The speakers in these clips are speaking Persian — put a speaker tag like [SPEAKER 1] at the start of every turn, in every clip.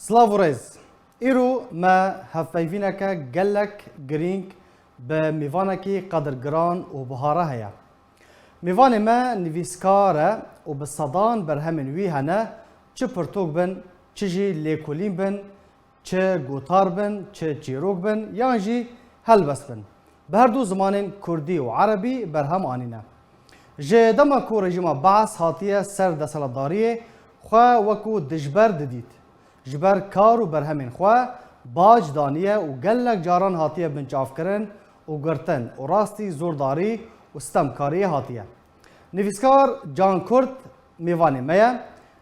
[SPEAKER 1] سلاوريز ایرو ما هفایفینک گلک گرینگ به میوانکی قدرگران و بهاره هیا. میوان ما نویسکاره و به صدان بر همین وی هنه چه پرتوک بن، چه جی لیکولین بن، چه گوتار بن، چه چیروک بن، یان جی هلبس بن. به هر دو زمان کردی و عربی بر هم آنینه. جه دما کو رژیم بعث هاتیه سر دستلداریه خواه وکو دجبر ددید. جبر کار و برهمین خواه باج دانیه و گلک جاران هاتیه بنچاف کرن و گرتن و راستی زورداری و ستمکاری هاتیه. نویسکار جان کرد میوانی میا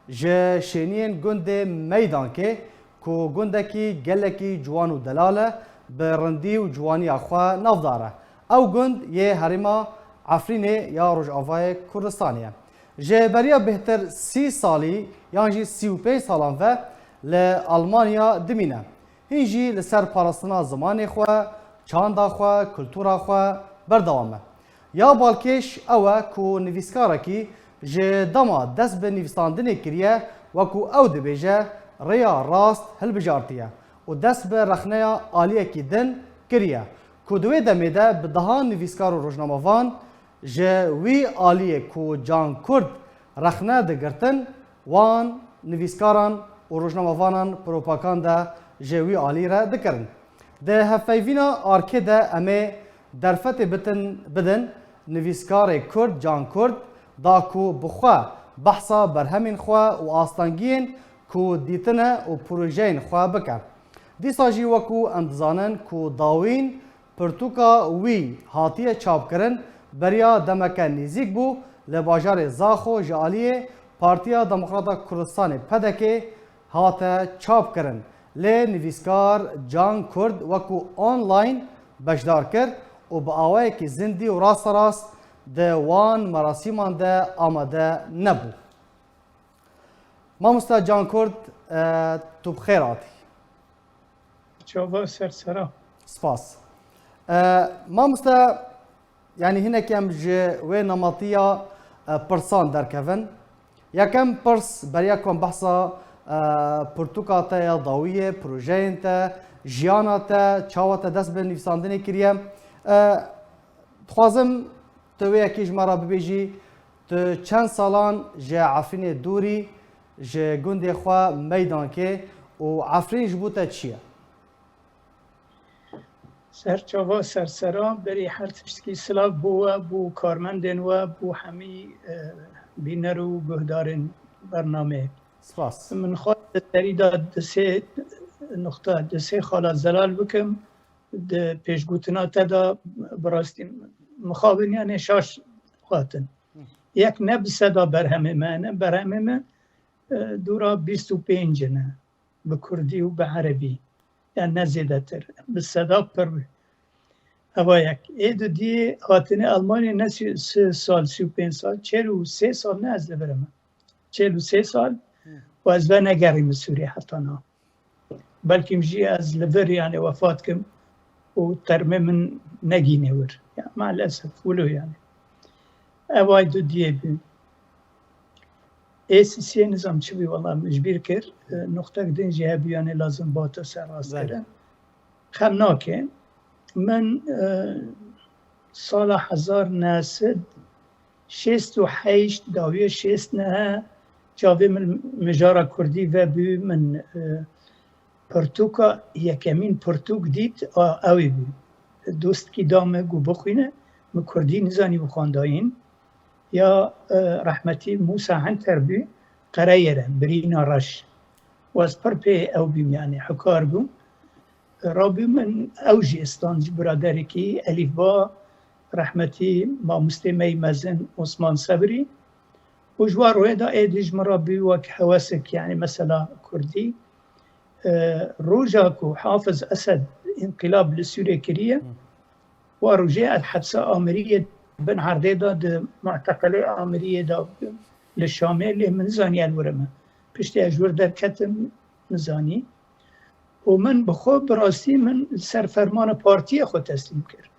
[SPEAKER 1] جه شینین گند میدان که گندکی گلکی جوان و دلاله به رندی و جوانی خواه نافداره. او گند یه هریما عفرینه یا رجعوای کردستانیه. جه بریا بهتر 30 سالی یعنی 35 سالان و لألمانیا دمینه. هنجی لسر پارستنا زمان خواه، چاندا خواه، کلتورا خواه بردوامه. یا بالکش اوه کو نویسکاره کی جه دما دست به نویساندنی کریه و کو او دبیجه ریا راست هل بجارتیه و دست به رخنه آلیه کی دن کریه. کو دوی دمیده به دهان نویسکار و روزنامه‌وان جه وی آلیه کو جان کرد رخنه دگرتن وان نویسکاران و روزنامه‌وانان پروپاگاندا جوی عالی را دکرن. ده هفایوینا آرکه ده امه درفت بدن نویسکار کرد جان کرد دا کو بخوا بحثا برهمین خوا و آستانگین کو دیتنه و پروژین خوا بکر. دیساجی وکو اندزانن کو داوین پرتوکا وی هاتیه چاپ کرن بریا دمکه نزیک بو لباجار زاخو جالیه پارتیا دموکراتا کردستان پدکه هاته چاپ کرن. لی نویسکار جان کرد وکو آنلاین بشدار کرد و با آوائه که زندی و راست ده وان مراسیمان ده آمده نبو. مامستا جان کرد تو بخیر آتی.
[SPEAKER 2] چوبا سرسرا.
[SPEAKER 1] سپاس. مامستا یعنی هنه کم جه و نماطیا پرسان در کفن. یکم پرس برای کن بحثا پرتوکاتا یا داویه پروژین تا جیاناتا چاواتا دست به نویساندنی کریه. خوازم توی یکیش مرا ببیجی تو چند سالان جه عفرین دوری جه گنده خواه میدان که و عفرین جبوتا چیه؟
[SPEAKER 2] سرچاوا سرسرا بری هر تشکی سلاف بو کارمندن و بو همی بینر و گهدارن برنامه.
[SPEAKER 1] سپاس.
[SPEAKER 2] من خواهد تری داد دسه خاله زلال بکم ده پیشگوتنا تدا براستی مخابن یعنی شاش خواهدن. یک نب صدا برهمه من برهمه من دورا 25 نه به کردی و به عربی یعنی نزیده تر به صدا پر هوا یک ایدو دی خاطنه آلمانی نه 3 سال 35 سال 43 سال نه از لبرمه 43 سال و از و نگریم سوریه حتی نه بلکه مجی از لبر یعنی وفات کم و ترمه من نگینه ور یعنی مع الاسف ولو یعنی اوای دو دیه بیم ACC نظام چی بی والله مجبور کرد نقطه کدین جه بیانه لازم با تو سر راست کرد خمناکه من سال 1968 داویه 6 نه جاوی من مجارا کردی و بی من پرتوکا یکمین پرتوک دید اوی بی دوست کی دامه گو بخوینه من کردی نزانی بخوانداین یا رحمتی موسی عنتر بی قرایره برینا رش و از پر پی او بیم یعنی حکار بیم رابی من اوجی استانج برادری کی الیف با رحمتی ما مستمی مزن عثمان صبری و جوار روی دا ایدیج مرابی وک حواسک یعنی مثلا کردی روجا کو حافظ اسد انقلاب لسوریه کریه و روجه الحبسه آمریه بن عرضه دا معتقله آمریه دا للشامل من زانی الورمه پشتی اجور در کتم نزانی و من بخوب براستی من سرفرمان پارتی خود تسلیم کرد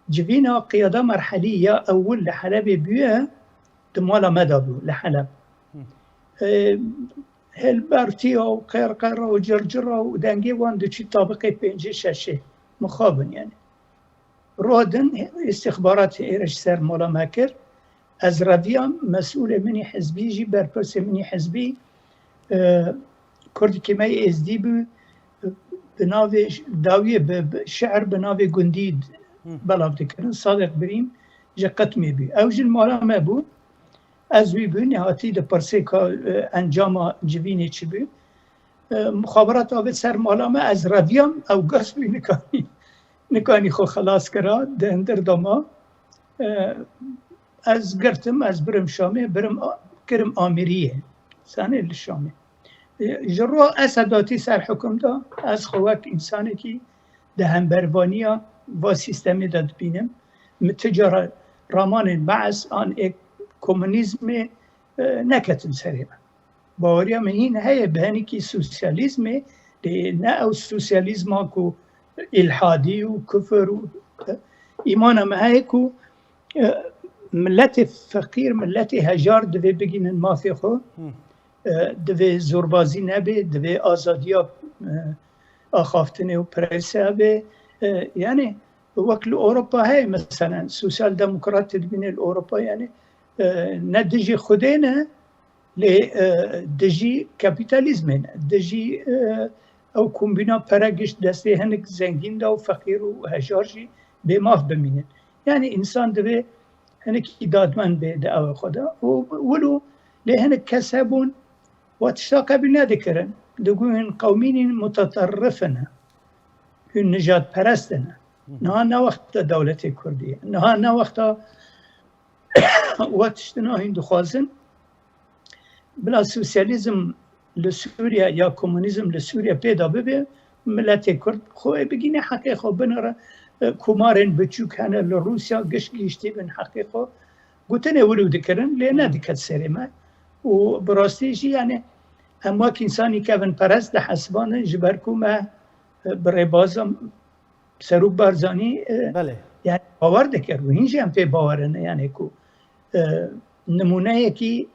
[SPEAKER 2] جوینا قیاده مرحلی یا اول لحلب بیه دمالا مدابو لحلب هلبرتي و قرقره و جرجره و دنگی وان دو چی طابقه 5-6 مخابن يعني رودن استخبارات ایرش سر مالا مکر از ردیام مسئول منی حزبی جی برپرس منی حزبی کردی که می ازدی بو بناوی داویه شعر بناوی گندید بلاف دکرن صادق بریم جا قطمی بی او جن مالا ما بو از وی بو نهاتی ده پرسه که انجام جوینی چی بو مخابرات آوید سر مالا ما از ردیام او گاز بی نکانی خو خلاص کرد ده اندر داما از گرتم از برم شامه برم کرم آمیریه سانه لشامه جرو اسداتی سر حکم دا از خواک انسانی که ده همبروانیا و سیستمی داد بینم متجار رامان بعض آن ایک کمونیزم نکتن سریم باوریا من این هی بهنی که سوسیالیزم نه او سوسیالیزم ها که الحادی و کفر و ایمان ما هی که ملت فقیر ملت هجار دوی بگینن مافی خو دوی زوربازی نبی دوی آزادی ها آخافتنه و پرسه بی یعنی وکل اروپا هی مثلا سوسیال دموکرات تدبین اروپا یعنی نه دجی خوده نه لی دجی کپیتالیزم نه دجی او کمبینا پرگش دسته هنک زنگین دا و فقیر و هجار جی به ماف بمینن یعنی انسان دوی هنکی دادمند به دعوه خدا ولو لی هنک کسبون و تشتاق قبل ندکرن دقوهن قومین متطرفن هن نجات پرستن نه وقت دولت کردیه نه وقت وقتشتنا هن دخوازن بلا سوسیالیزم لسوریا یا کمونیزم لسوریا پیدا ببه ملت کرد خواه بگینه حقی خواه بناره کمارن بچوک هنه لروسیا گشتی بن حقی خواه گوتنه ولو دکرن لی ندکت سرمه و براستیشی یعنی اما که انسانی که ون پرست ده حسبانه جبرکو ما برای بازم سروب بارزانی یعنی باور دکر و هینجی هم پی باورنه یعنی که نمونه یکی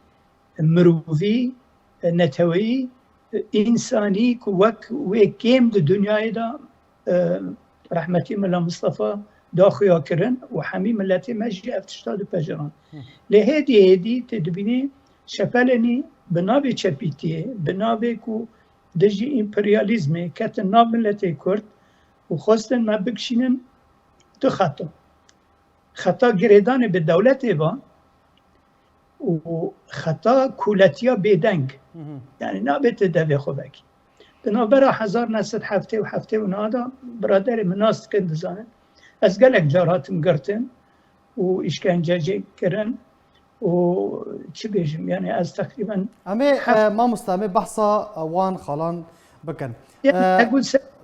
[SPEAKER 2] مروفی نتوی انسانی که وکیم ده دنیای دا رحمتی ملا مصطفى داخیا کرن و همی ملتی مجی افتشتاد پجران لهدی تدبینی شپلنی بنابه چپیتیه بنابه کو دجی امپریالیزمه کت ناب ملتی کرد و خواستن ما بکشینن دو خطا گریدان به دولت ایوان و خطا کولتیا بیدنگ یعنی نابت دوی خوبکی بنابرا 1977 و نادا برادر مناست کند زانن از گلک جاراتم گرتن و اشکنجه کرن و چی بیشم یعنی از تقریبا
[SPEAKER 1] ما مستمع بحثا وان خالان بکن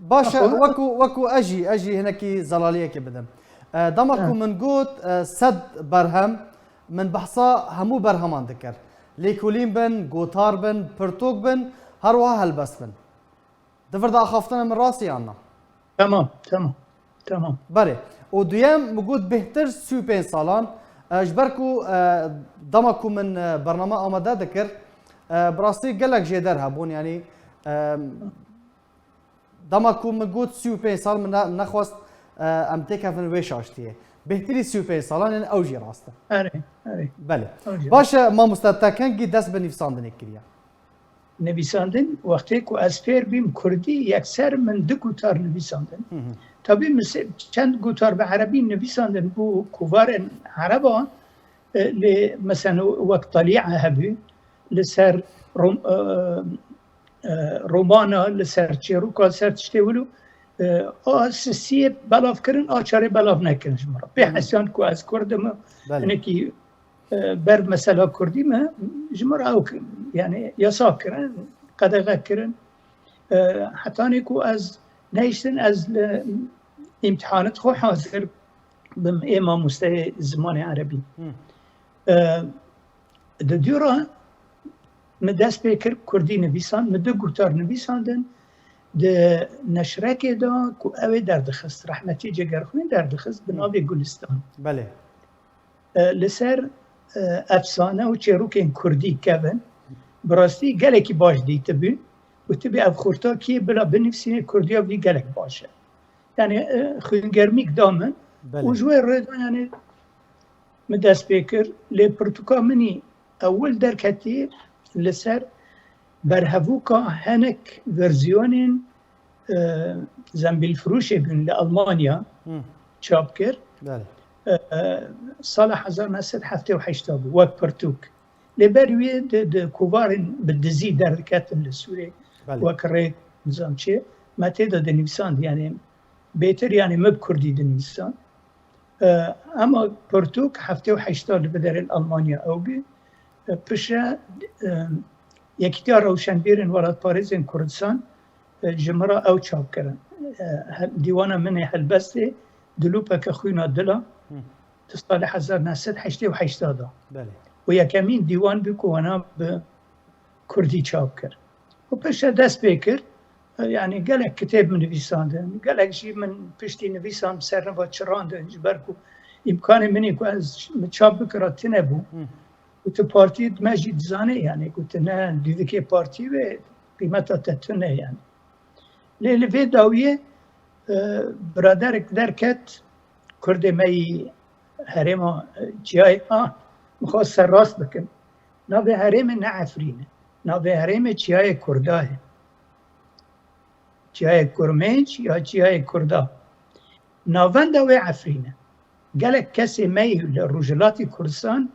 [SPEAKER 1] باشه وکو اجی هنکی زلالیه که بدم دمکو من گوت صد برهم من بحثا همو برهمان دکر لیکولین بن گوتار بن پرتوک بن هر وها هلبس بن دفرد اخافتنا من راسي عنا
[SPEAKER 2] تمام
[SPEAKER 1] بله و دویم موجود بهتر 35 سالان اجبركو دمكو من برنامج آماده ذكر براستي قالك جدار هبون يعني دمكو موجود 35 سال من نخواست امتيكا في ويش اشتيه بهتري 35 سالان يعني اوجي راسته
[SPEAKER 2] اري
[SPEAKER 1] بله باشه ما مستتكن دست بنفساندن كريا
[SPEAKER 2] نویساندن وقتی که از فیر بیم کردی یکسر من دو گوتار نویساندن طبعا مثل چند گوتار به عربی نویساندن بو کوار عربا مثلا وقت طلیعه هبی لسر رومانا لسر چیروکا سر تشتی ولو سیه بلاف کرن آچاره بلاف نکنش مرا به حسیان که از کردم اینکی بر مثلا کردی ما جمر او يعني يساق كرن قدغه كرن حتى نيكو از نيشتن از امتحانات خو حاضر بم امام مستوى زمان عربي د دورا مدس بكر كردي نويسان مد گوتار نويساندن د نشرك دا كو اوي دردخست رحمتي جگرخوين دردخست بنابي گلستان
[SPEAKER 1] بله
[SPEAKER 2] لسر افسانه و چروکین کردی کبن براستی گلکی باش دیت بین و تبی اف خورتا کی بلا بنفسینه کردیا وی گلک باشه یعنی خوینگرمیک دامن و جوی ردا یعنی مدست بکر لی پرتوکا منی اول درکتی لسر برهفوکا هنک ورزیونین زنبیل فروش بین لألمانیا چاپ کرد سال 1978 بود وقت پرتوک لبروی د کوبارن بدزی درکت لسوری وکره نظام چه متى د نویسان یعنی بهتر یعنی مب کردی د نویسان اما پرتوک 78 بدر آلمانیا او بی پشه یکی‌تر روشنبیرن ولات پاریزن کردستان جمرا او چاپ کردن دیوانه من هلبسته دلوپا که خوینا دلا سال 1988 و یکمین دیوان بکوانا به کردی چاپ کرد و پشه دست بکر یعنی گلک کتاب من نویسانده گلک جی من پشتی نویسان سر نبا چرانده جبرکو امکان منی که از چاپ بکرات تنبو و تو پارتی مجید زانه یعنی گوت نه دیده که پارتی و قیمتا تتونه یعنی لیلوی داویه برادر درکت کرده می هرما جای مخواست سر راست بکن ناوی هرم نه عفرینه ناوی هرم جای کرداه جای کرمنج یا جای کردا ناوند داوی عفرینه گلک کسی می لرجلاتی کردستان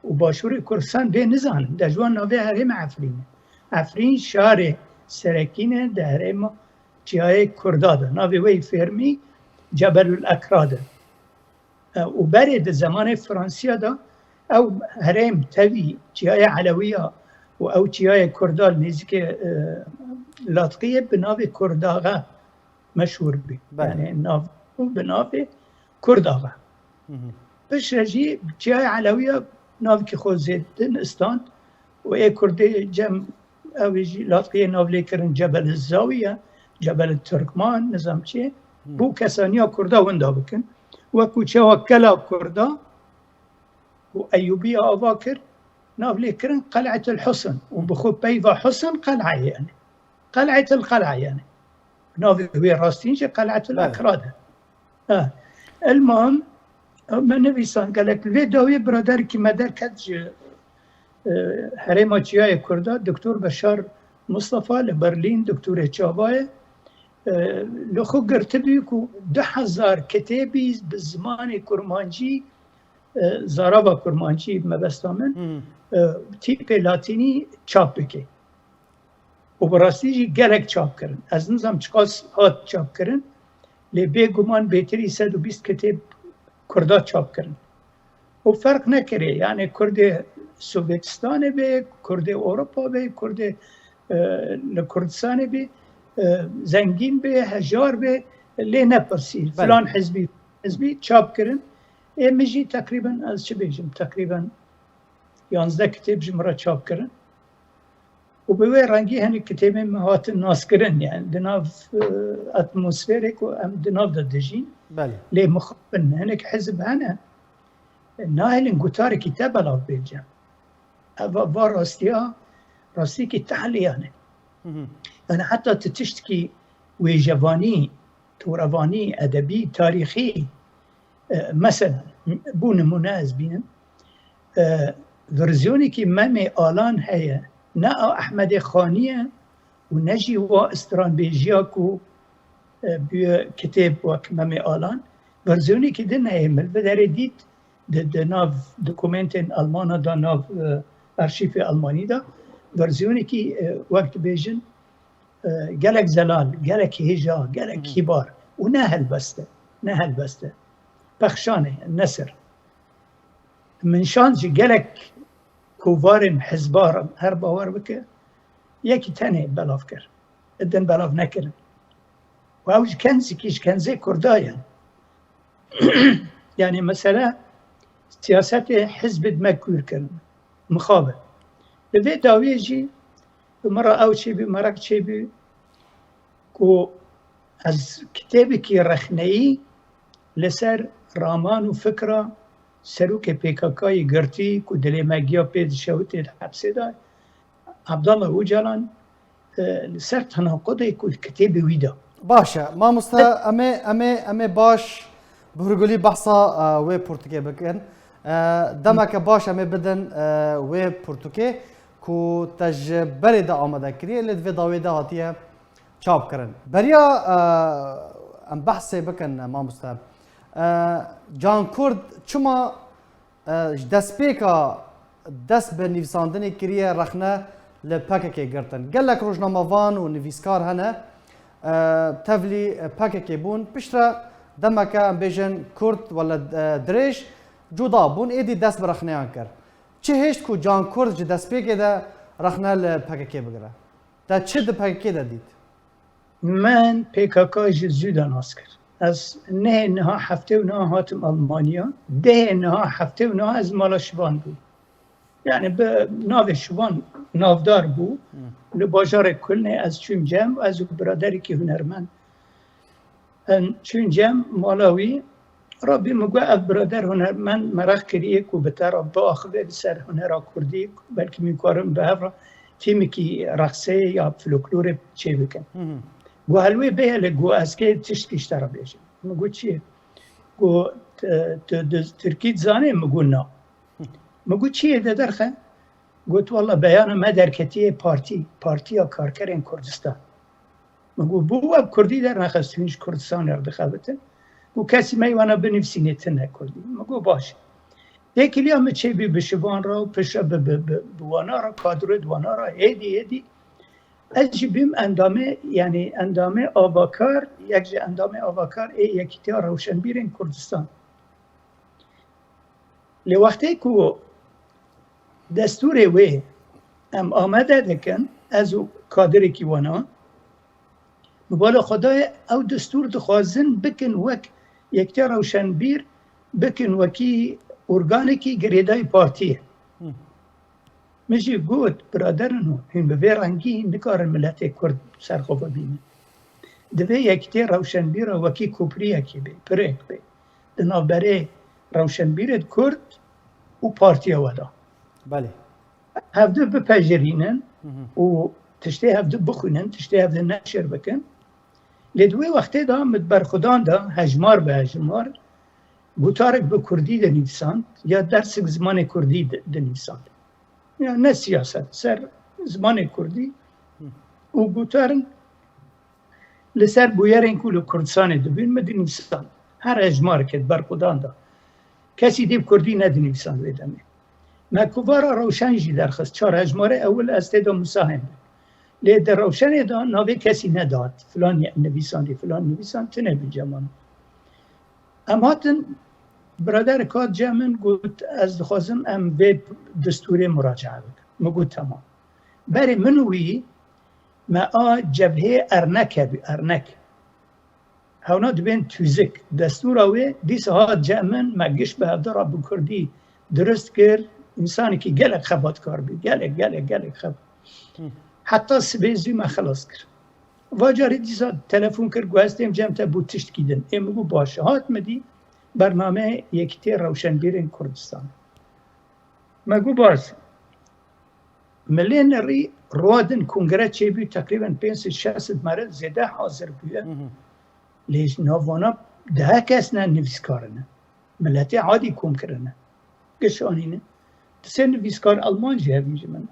[SPEAKER 2] و باشور کردستان به نزان در جوان ناوی هرم عفرینه عفرین شهر سرکینه در هرم جای کردا ده ناوی وی فرمی جبل الاکراده و برای زمان فرانسیا دا او هرم تاوی جای علویه و او جای کردال نزدیک لاطقیه به ناو کرداغه مشهور بی یعنی ناو به ناو کرداغه پس رجی جای علویه ناو که خود زیدن استان و ای کرده جم اویجی لاطقیه ناو لیکرن جبل الزاویه جبل ترکمان نظام چیه بو کسانیا کردا وندا بکن و کوچه و کلا کردا و ایوبی آوا کرد ناو لیکرن قلعه الحصن و بخود پیوا حصن قلعه یعنی قلعه القلعه یعنی ناو هوی راستینش قلعه الاکراده المهم من نویسان قالك الوی داوی برادر که مدر کدج هرما چیای کردا دکتر بشار مصطفى لبرلین دکتر چابای لخو گرتبی کو 10,000 کتابی بزمان کرمانجی زارابا کرمانجی مبستامن تیپ لاتینی چاپ بکی و براستی جی گلک چاپ کرن از نظام چقاس هات چاپ کرن لی بگمان بهتری 120 کتاب کردا چاپ کرن و فرق نکره یعنی کرد سوویتستان به کرد اروپا به کرد کردستان به زنگین به هجار به لی نپرسی فلان حزبی چاپ کرن میجی تقریبا از چه بگم تقریبا 11 کتاب جمره چاپ کرن و به وی رنگی هنی کتاب مهات ناس کرن یعنی دناف اتمسفیریک و ام دناف دادجین لی مخابن هنک حزب هنه ناهلین گوتار کتاب الاف بیجم و راستی که تحلیانه يعني حتى تشتكي وجواني تورواني ادبي تاريخي مثلا بون مناسبين فرزيوني كي مامي آلان هي نا احمد خانيه ونجي و استران بيجياكو بكتاب وك مامي آلان فرزيوني كي دنا هي بدر ديت د ناف دوكومنتين المانا دا ناف ارشيف الماني دا فرزيوني كي وقت بيجن گلک زلال، گلک هجا، گلک کبار و نه هلبسته پخشانه نصر من شانجی گلک کووارن حزبارم هر باور بکه یکی تنه بلاف کرد ادن بلاف نکرد و اوج کنزی کیش کنزی کرداین یعنی مثلا سیاست حزب دمکور کرد مخابه به داویه جی مرة أو شيء مرة شيء كو از كتابي كي رخني لسر رامان وفكرة سروك بيكاكاي قرتي كو دلي ماجيا بيد شوتي الحبسي دا عبدالله اوجلان لسر تناقض کتاب ویدا
[SPEAKER 1] باشه ما مستا امه باش بهرگولی بحثا و پرتوکی بکن دمک باش امه بدن و پرتوکی کو تجبری دا آمده کریه لید و داوی دا هاتیه چاپ کرن بریا ام بحث بکن ما مستا جان کرد چما دست پیکا دست به نویساندن کریه رخنه لپکه گرتن گلک روزنامه‌وان و نویسکار هنه تفلی پکه بون پشتر دمکه ام بیژن کرد ولا دریش جدا بون ایدی دست به رخنه کرد چه هشت کو جان کرد جه دست پیکه ده رخنه لپکه بگره ده چه ده پکه ده دید؟
[SPEAKER 2] من PKK زودان هاست کرد از نه هفته و نه هاتم آلمانیا ده نه هفته و نه از مالا شبان بود یعنی به ناو شبان نافدار بود لباجار کل نه از چون جمع از برادری که هنرمند چون جمع مالاوی رابی مگو اف برادر هنرمند مرخ کریه که بتر با آخوه سر هنرا کردی بلکه میکارم به هفرا تیمی که رقصه یا فلکلور چه بکن گو هلوی بیله گو از که تشتیش ترا بیشه مگو چیه؟ گو ترکیت زانه مگو نه مگو چیه ده درخه؟ گوت والله بیان ما در کتیه پارتی ها کارکرین کردستان مگو بو اب کردی در نخستونیش کردستان را بخوابتن گو کسی میوانا بنفسینه تنه کردی مگو باشه یکی لیا چه بی بشبان را و پشه بوانا را کادر دوانا را هیدی از بیم اندامه یعنی اندامه آواکار یک اندامه آواکار یکی تیا روشنبیرین کردستان لی وقتی که دستور وی ام آمده دکن از او کادری که وانا مبالا خدای او دستور دخوازن بکن وک یکتا روشنبیر بکن وکی ارگانیکی گریدای پارتیه میشه گوت برادرنو این به رنگی نکار ملت کرد سرخوفه بینه دوی یکتا روشنبیر وکی کوپریه کی بی پریک بی دنابره روشنبیرت کرد و پارتیه ودا
[SPEAKER 1] بله
[SPEAKER 2] هفته بپجرینن و تشتی هفته بخونن تشتی هفته نشر بکن لدوی وقتی دا مدبرخودان دا هجمار به هجمار گوتارک به کردی دنیساند یا درسک زمان کردی دنیساند یا نه سیاست سر زمان کردی و گوتارن لسر بویرین کلو کردستان دبین مدنیساند هر هجمار که برخودان دا کسی دیب کردی ندنیساند ویدمه مکووارا روشن جی درخست چهار هجماره اول از تیدا مساهم لی در روشن دا ناوی کسی نداد فلان نویساندی فلان نویساند تنه بی جمان اما هاتن برادر کاد جمعن گوت از دخوازم ام به دستور مراجعه بکن مگو تمام بری منوی ما جبهه ارنک هونا دبین توزک دستور اوی دیس ها جمعن مگش به هفته بکردی درست کرد انسانی که گلک خبات کار بید گلک خبات حتی سبیزی ما خلاص کرد واجاری دیسا تلفون کرد گوستیم جمعه بود تشت کیدن امگو باشه هات مدی برنامه یکتی روشنبیرین کردستان مگو باز ملین ری روادن کنگره چه بید تقریبا 500-600 مرد زیده حاضر بید لیش نوانا ده کس نه نویسکارنه ملتی عادی کم کرنه گشانینه سه نویسکار آلمان جه بیجه من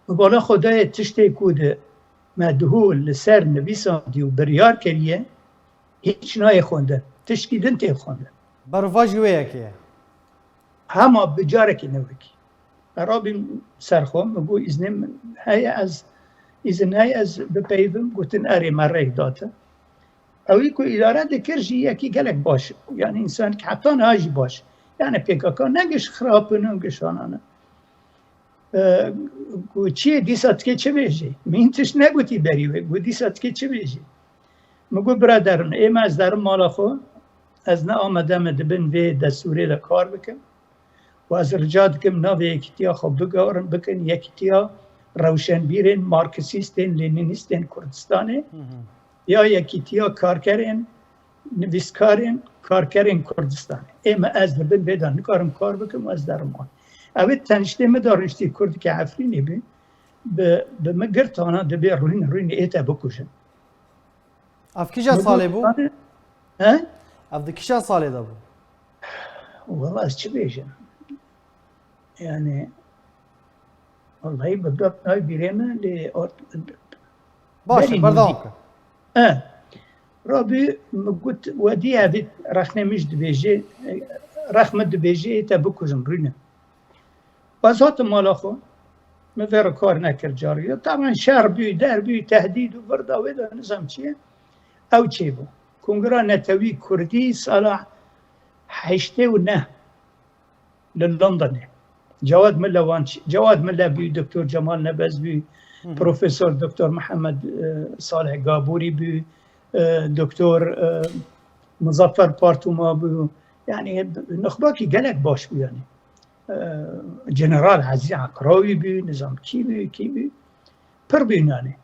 [SPEAKER 2] مبالا خدای تشتی کوده مدهول لسر نویساندی و بریار کریه هیچ نای خونده تشکیدن تی خونده
[SPEAKER 1] برواج ویه که
[SPEAKER 2] همه بجاره که نوکی قرابی سرخوام مگو ایزن های از بپیدم گوتن اری مره داته اوی که اداره دکر جی یکی گلک باشه یعنی انسان که حتی نهاجی باشه یعنی PKK نگش خرابه نگش آنانه گو چیه دیسات که چه بیجی؟ من تش نگوتی بریوه گو دیسات که چه بیجی؟ مگو برادرم ایم از درم مالا خو از نه آمدم دبن و دستوری دا کار بکن و از رجاد کم ناو یکیتیا خو بگارم بکن یکیتیا روشنبیرین مارکسیستین لینینیستین کردستانه یا یکیتیا کارکرین نویسکارین کارکرین کردستانه ایم از دبن و دا نکارم کار بکن و از درم مال اوید تنشته مدارشتی کرد که عفرینی بی به مگرتانا دبی روین ایتا بکشن.
[SPEAKER 1] اف کجا ساله بو؟
[SPEAKER 2] ها؟
[SPEAKER 1] اف کجا ساله دا بو؟
[SPEAKER 2] والله از چه بیشن؟ يعني والله بالضبط هاي بيرينا
[SPEAKER 1] باشه بردام کن.
[SPEAKER 2] رابي قلت ودي هذه رخنا مش دبيجي رخمة دبيجي تبكوزن رينا وزات مالاخو ما فير كار نكر جارية طبعا شهر بي دار بي تهديد وفردا ودا نظام چيه او چه بو كونغرا نتوي كردي صالح حشته ونه للندن جواد ملا بي دكتور جمال نبز بي بروفيسور دكتور محمد صالح قابوري بي دكتور مظفر بارتوما بي يعني نخباكي قلق باش بي يعني جنرال عزيز عقراوي بي نظام كي بي پر بيناني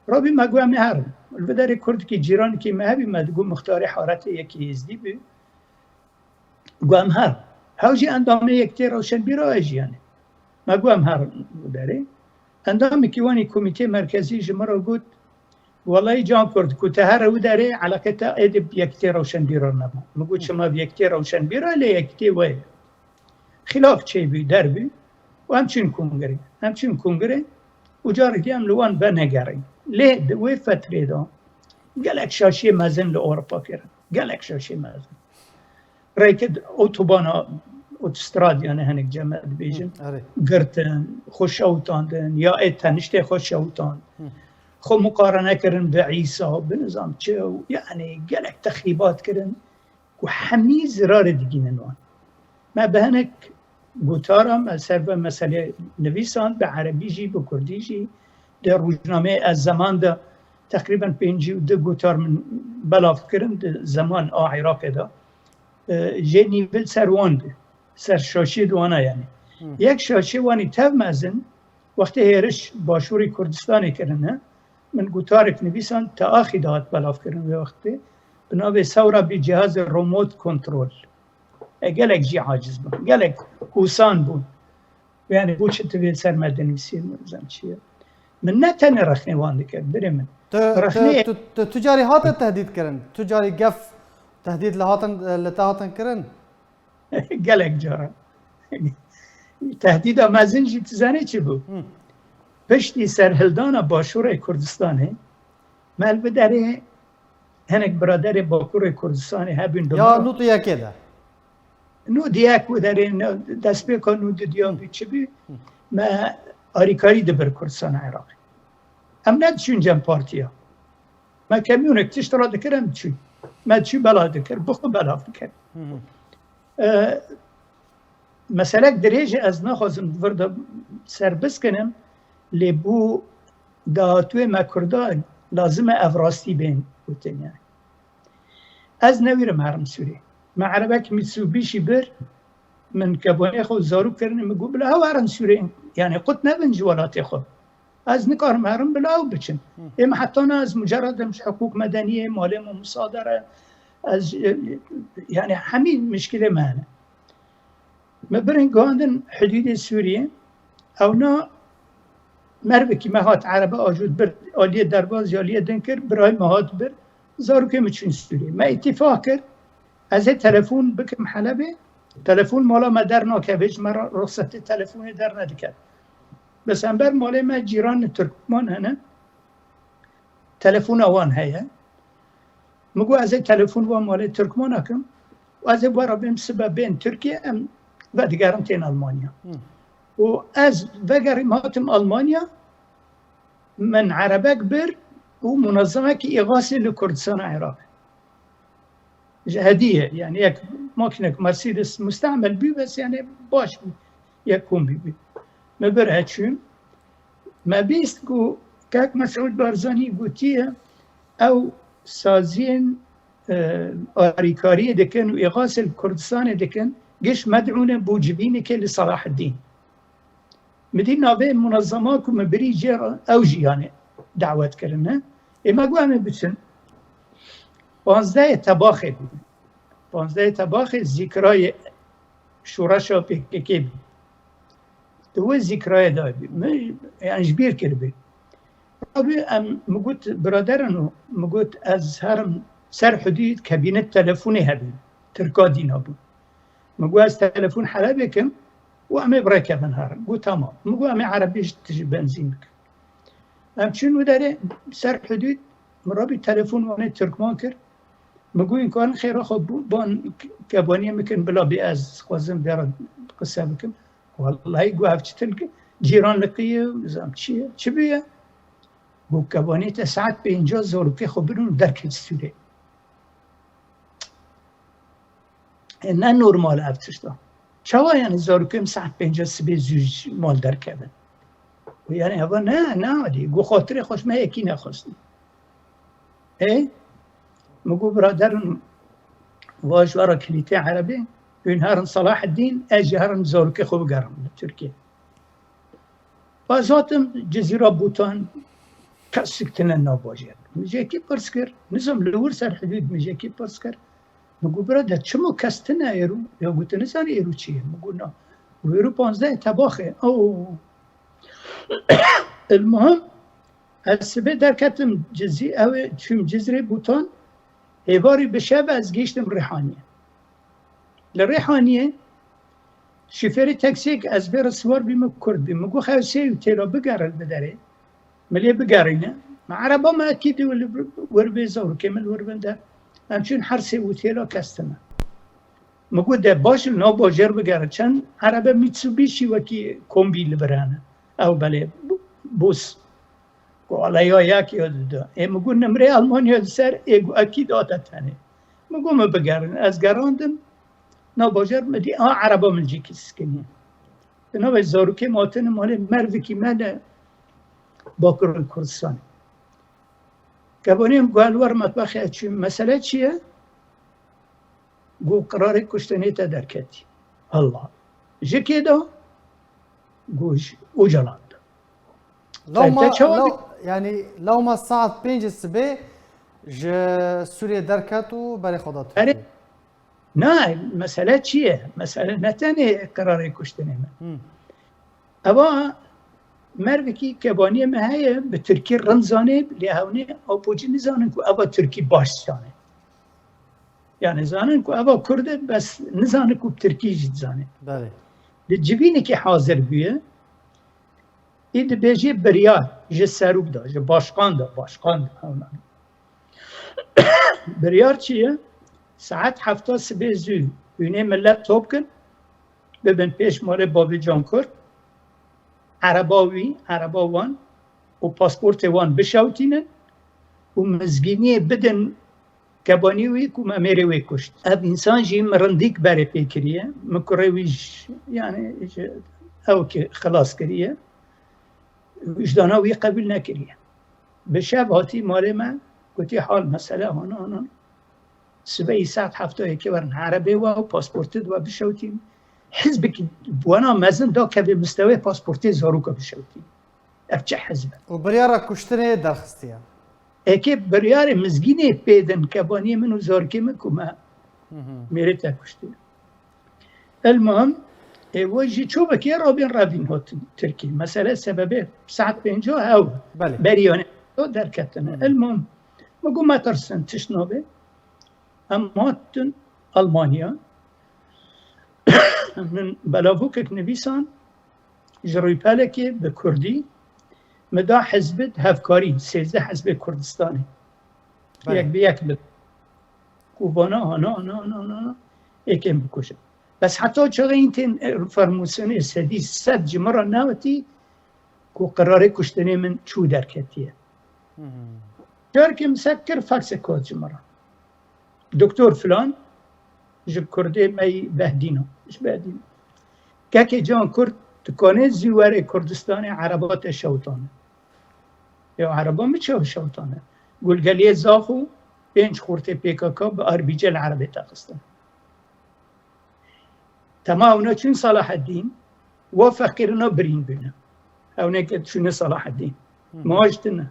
[SPEAKER 2] رابي ما قوام نهارن البداري كرد كي جيران كي مهبي ما تقول مختاري حارته يكي يزدي بي قوام هار هاوجي اندامه يكتير روشن بيراجي يعني ما قوام هار بداري اندامه كيواني كوميتي مركزي جمرة قلت والله جان كرد كنت هر وداري على كتا ادب يكتير روشن بيرا نبا ما قلت شما بيكتير روشن بيرا لي يكتي وين خلاف شيء بي دربي وهمچين كونغري وجاري ديام لوان بنگري ليه وي فتري دا قالك شاشي مازن لاوروبا كرن قالك شاشي مازن رايكد اوتوبانا اوتستراد يعني هنك جماعة بيجن قرتن خوش اوتاندن يا اتنشتي خوش اوتان خو مقارنة كرن بعيسى بنظام تشو يعني قالك تخريبات كرن وحمي زرار دقين وان ما بهنك گوتارم از سر به مسئله نویسان به عربی جی به کردی جی در روزنامه از زمان ده تقریبا 52 گوتار من بلاف کردن زمان عراق ده جه نیول سروان ده سر شاشی دوانه یعنی یک شاشی وانی تف مزن وقتی هیرش باشوری کردستانی کردن من گوتارک نویسان تا آخی داد بلاف کردن وقتی بنابه سورا بی جهاز روموت کنترول قالك جي عاجز بون قالك كوسان بون يعني بوش تبي سر مدني يصير زين شيء من نتن رخني واندك بريمن
[SPEAKER 1] رخني تجاري هات التهديد كرن تجاري قف تهديد لهاتن كرن
[SPEAKER 2] قالك جارا تهديد ما زنجي تزاني چي بو پشتی سر هلدانا باشور کردستان مال بداره هنك برادر باکور کردستان هبین
[SPEAKER 1] یا نوتیا كده
[SPEAKER 2] نو دیاک و داره دست بکن نو دیان بیچه بی ما آریکاری دبر کردستان عراقی ام ندشون جم پارتیا ما کمیونک تشت را دکرم چی ما چی بلا دکر بخو بلا دکر مثلا درجه از نخوازم ورد سربس کنم لبو داتوی ما کرده لازم افراستی بین بودن یعنی از نویرم هرم سوری ما عربك ميتسوبيشي بر من كابوني خو زارو كرني مقول بلا هو عرن سوري يعني قلت نبنج ولا تاخذ از نكار مهرم بلا وبچن اما حتى از مجرد مش حقوق مدنيه ماليه مصادره از يعني حميد مشكله معنا ما برين قاندن حدود سوريا او نا مربكي ما هات عربه اجود بر اليه درباز يا اليه دنكر براي ما هات بر زارو كمچن سوري ما اتفاق كر از تلفن بکم حلبه تلفن مالا ما در ناکویج مرا رخصت تلفن در ندکرد بس انبر مالا ما جیران ترکمان هنه تلفن آوان هیا مگو از تلفن وان مالا ترکمان اکم و از وارا بیم سبب بین ترکیه ام و دیگرم تین آلمانیا و از وگریم هاتم آلمانیا من عربک بر و منظمه که اغاثه لکردستان عراق هدية يعني يك ماكينة مرسيدس مستعمل بي بس يعني باش يكون بي ما برهتشون ما بيستكو كاك مسعود بارزاني قوتيه او سازين آريكارية دكن و إغاثة الكردستان دكن جيش مدعونة بوجبيني كل صلاح الدين مدين نابين منظمات ومبري جيرا اوجي يعني دعوات كرنا اما قوامي بسن 15 تباخه بود 15 تباخه ذکرای شورش و PKK بود دو ذكرى دابي يعني جبير كربي ابي مقلت برادرنو مقلت از هرم سر حدود كابينة تلفوني هبي تركادي نابو مقول از تلفون حلبكم وامي بركب هرم قلت تمام مقول امي عربيش تجي بنزينك شنو داري سر حدود مرابي تلفون وانا تركمان كر مقول إن كان خير خب بان كابانية ممكن بلا بياز خوازم بيرد قصة بكم والله يقول هفتشتلك جيران لقيه وزام چه بيه قول كابانية ساعت بينجا زوركي خبرون درك السوري نه نورمال هفتشتا چوا يعني زوركي ساعت بينجا سبي زوج مال دركبن ويعني هوا نه عادي قول خاطري خوش ما يكي نخواستي ايه مقول برادرن واش ورا كليتي عربي هارن صلاح الدين اجي هارن زوركي خوب قرم لتركيا بازاتم جزيرة بوتان كسكتنا الناباجر مجاكي برسكر نظام لور سر حدود مجاكي برسكر مقول برادر شمو كستنا ايرو يا قلت نسان ايرو چيه مقول نا ويرو 15 تباخه او المهم السبب در کتم جزیره بوتان هیواری بشب از گشتم ریحانیه لریحانیه شفر تاکسی از بر سوار بیم کرد بیم مگو خواهی و تیرا بگرل بداره ملیه بگرینه مع عربا ما اکید ور بیزارو کمل ور بنده همچون هر سی و تیرا کستنه مگو ده باش نا باجر بگرد چند عربا میتسوبیشی وکی کمبی لبرانه او بله بوس قال يا ياك يا دو مقول نمري ألمانيا سر أكيد آتتني مقول ما بقارن از قراندم ناباجر مدي عربا من جيكي سكنية بنا بزاروكي ماتن مال مروكي مال باكر الكردستاني كابونيم قال ور مطبخي اتشي مسألة چيه قو قراري كشتني تدركتي الله جيكي دو قوش وجلان
[SPEAKER 1] لو ما الساعة 5 الصبح سوريا دركاتو بري خدا تركي
[SPEAKER 2] نه المسألة چیه؟ مسألة نتاني قراري كشتني من أبا مروكي كبانية ما هي بتركي رمزاني لهوني أو بوجي نزانن كو أبا تركي باش زاني يعني زانن كو أبا كرد بس نزانن كو بتركي جد زاني
[SPEAKER 1] بله
[SPEAKER 2] لجبيني كي حاضر بيه إيد بيجي بريار جي ساروك دا جي باشقان دا هونا بريار چيه؟ ساعت 7 صبح زود بینه ملت توب کن ببین پیش ماره بابی جان کرد عربا وان و پاسپورت وان بشوتینه و مزگینی بدن کبانی وی که ممیره وی کشت اب انسان جی مرندیک بره پیکریه مکره ویش یعنی او که خلاص کریه وجدانا وی قبول نکریه به شب هاتی ماره من گوتی حال مسئله هانا سبعی ساعت هفته که ورن عربی و پاسپورت و بشوتیم حزب که وانا مزن دا که به مستوی پاسپورت زاروکا بشوتیم افچه حزبه
[SPEAKER 1] و بریارا کشتنه درخستیه
[SPEAKER 2] اکی بریار مزگینه پیدن کبانی منو زارکی من که ما میره تا کشتنه المهم وجه چوبه که رابین ها ترکی مسئله سببه ساعت 50 او بریانه در کتنه المهم مگو ما ترسن تشنابه اماتن ألمانيا من بلاوكك نبيسان جروي بالكي بكردي مدا حزب هفكاري 13 حزب كردستاني يك بيك بد كوبانا انا اكيم بكوشن بس حتى شغينتين فرموسني سدي سد جمرة ناوتي كو قراري كشتني من شو دركتيه جاركي مسكر فاكس كود جمرة دكتور فلان جب كردي ماي بهدينه مش بهدينه كاكي جان كرد تكوني زيواري كردستاني عربات الشوطانة يو عربا متشو الشوطانة قول قاليه زاخو بينش خورتي بيكاكا بأربيجة العربية تاقستان تماما چون صلاح الدين وفقرنا برين بنا هونه كد شون صلاح الدين مواجتنا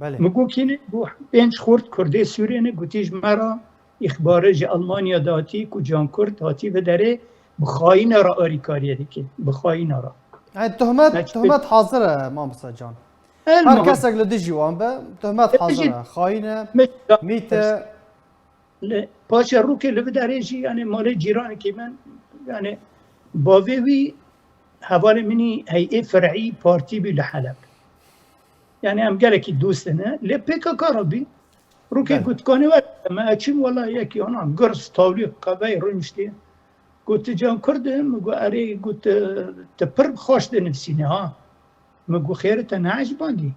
[SPEAKER 2] مگو کینه بو بینش خورد کرده سوریه نه گوتیج مرا اخباره جه آلمانیا داتی کو جان کرد داتی و داره بخواین را آریکاریه دیگه بخواین را
[SPEAKER 1] يعني تهمات حاضرة مام سجان هر کسک لدی جوان به تهمات حاضرة خاينة ميتة
[SPEAKER 2] پاشا رو که لب درجی یعنی مال جیران که من یعنی باوی حوال منی هیئه فرعی پارتی بی لحلب یعنی هم گله که دوست نه لپیکا کارا بی رو که گوت کنه و ما اچیم والله یکی آنها گرس تاولی قبای رنشتی گوت جان کرده مگو اره گوت تپر خوش ده نفسینه ها مگو خیرت نعج باندی